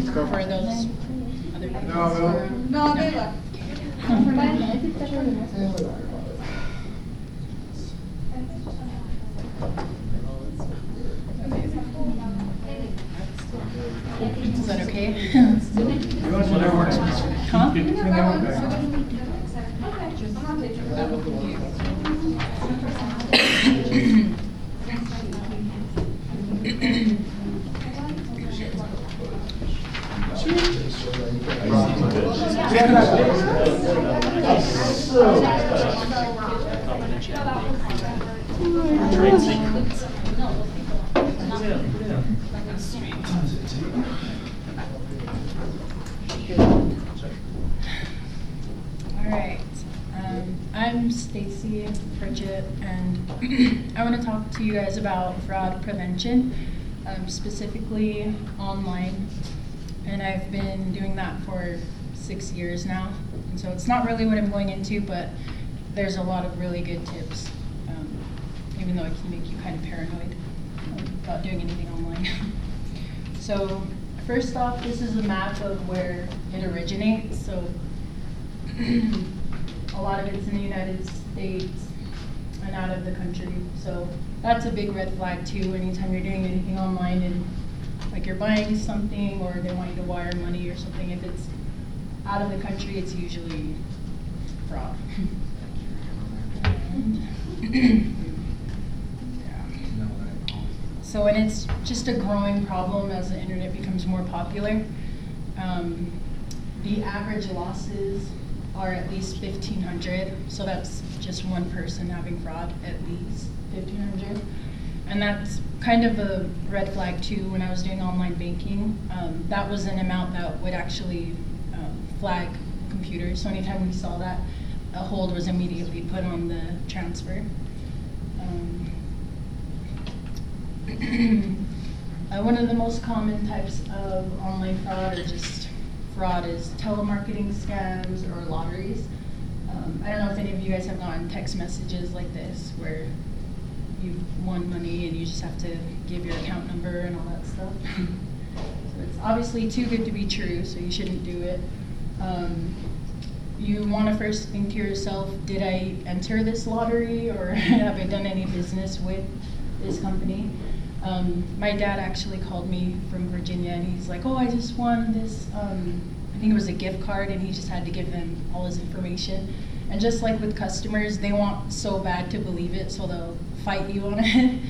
for those other people? No, they left. Is that okay? Whatever works. Huh? Trade secrets. Alright, I'm Stacy Pritchett, and I want to talk to you guys about fraud prevention, specifically online. And I've been doing that for 6 years now. And so it's not really what I'm going into, but there's a lot of really good tips, even though it can make you kind of paranoid about doing anything online. So first off, this is a map of where it originates. So a lot of it's in the United States and out of the country. So that's a big red flag too, anytime you're doing anything online and like you're buying something or they want you to wire money or something. If it's out of the country, it's usually fraud. So, and it's just a growing problem as the internet becomes more popular. The average losses are at least 1,500. So that's just one person having fraud, at least 1,500. And that's kind of a red flag too. When I was doing online banking, that was an amount that would actually flag computers. So anytime we saw that, a hold was immediately put on the transfer. One of the most common types of online fraud or just fraud is telemarketing scams or lotteries. I don't know if any of you guys have gotten text messages like this where you've won money and you just have to give your account number and all that stuff. So it's obviously too good to be true, so you shouldn't do it. You want to first think to yourself, did I enter this lottery or have I done any business with this company? My dad actually called me from Virginia and he's like, oh, I just won this, I think it was a gift card, and he just had to give them all his information. And just like with customers, they want so bad to believe it, so they'll fight you on it. And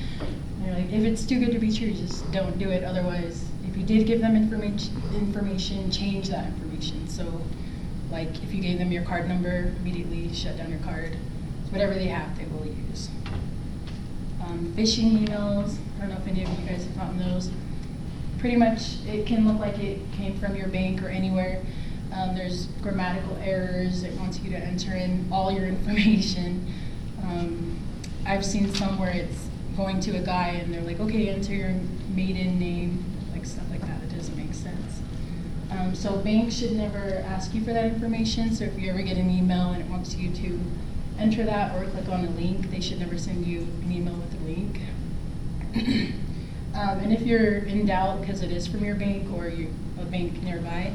you're like, if it's too good to be true, just don't do it. Otherwise, if you did give them information, change that information. So like if you gave them your card number, immediately shut down your card. Whatever they have, they will use. Phishing emails, I don't know if any of you guys have gotten those. Pretty much it can look like it came from your bank or anywhere. There's grammatical errors. It wants you to enter in all your information. I've seen some where it's going to a guy and they're like, okay, enter your maiden name, like stuff like that. It doesn't make sense. So banks should never ask you for that information. So if you ever get an email and it wants you to enter that or click on a link, they should never send you an email with a link. And if you're in doubt because it is from your bank or a bank nearby,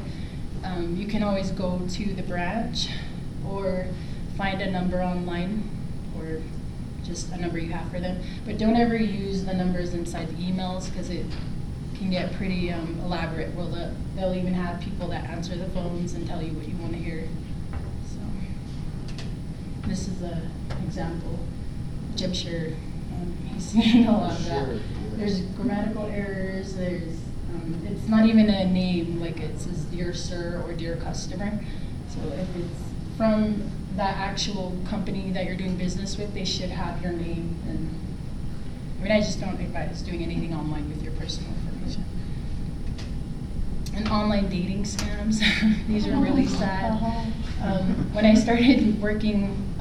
you can always go to the branch or find a number online or just a number you have for them. But don't ever use the numbers inside the emails because it can get pretty elaborate. Well, they'll even have people that answer the phones and tell you what you want to hear. So this is an example, which I'm sure you've seen a lot of that. There's grammatical errors. There's it's not even a name, like it says dear sir or dear customer. So if it's from that actual company that you're doing business with, they should have your name. And I mean, I just don't advise doing anything online with your personal information. And online dating scams, these are really sad. When I started working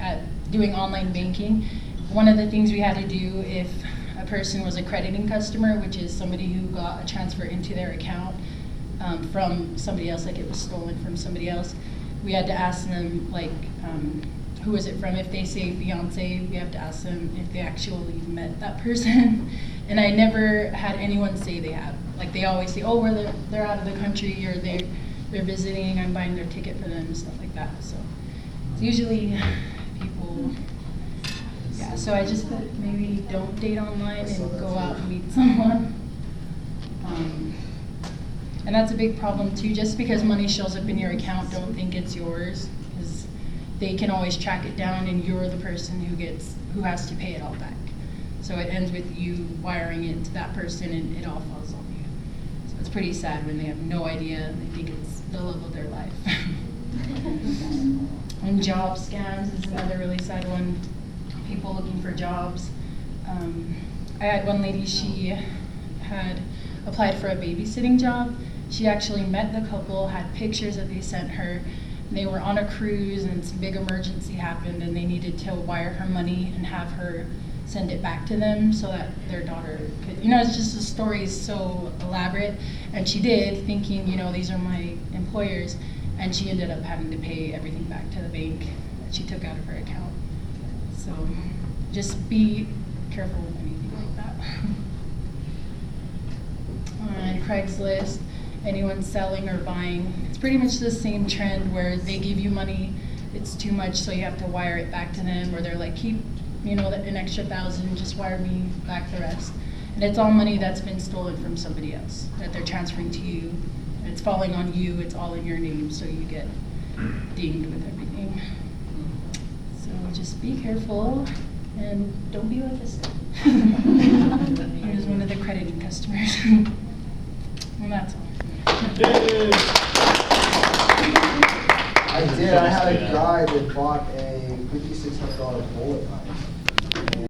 at doing online banking, one of the things we had to do if a person was a crediting customer, which is somebody who got a transfer into their account from somebody else, like it was stolen from somebody else, we had to ask them, like, who is it from? If they say fiance, we have to ask them if they actually met that person. And I never had anyone say they have. Like they always say, oh, they're out of the country, or they're visiting, I'm buying their ticket for them, and stuff like that. So it's usually people, yeah, so I just put maybe don't date online and go out and meet someone. And that's a big problem too. Just because money shows up in your account, don't think it's yours, because they can always track it down, and you're the person who has to pay it all back. So it ends with you wiring it to that person, and it all falls on you. So it's pretty sad when they have no idea and they think it's the love of their life. And job scams is another really sad one. People looking for jobs. I had one lady, she had applied for a babysitting job. She actually met the couple, had pictures that they sent her. They were on a cruise and some big emergency happened, and they needed to wire her money and have her send it back to them so that their daughter could, it's just the story is so elaborate. And she did, thinking, these are my employers, and she ended up having to pay everything back to the bank that she took out of her account. So just be careful with anything like that. On Craigslist, anyone selling or buying, it's pretty much the same trend where they give you money, it's too much, so you have to wire it back to them, or they're like, keep an extra $1,000, just wire me back the rest. And it's all money that's been stolen from somebody else that they're transferring to you. It's falling on you, it's all in your name, so you get dinged with everything. So just be careful and don't be like this. Here's one of the credited customers. And that's all. I did. I had a guy that bought a $5,600 bullet knife.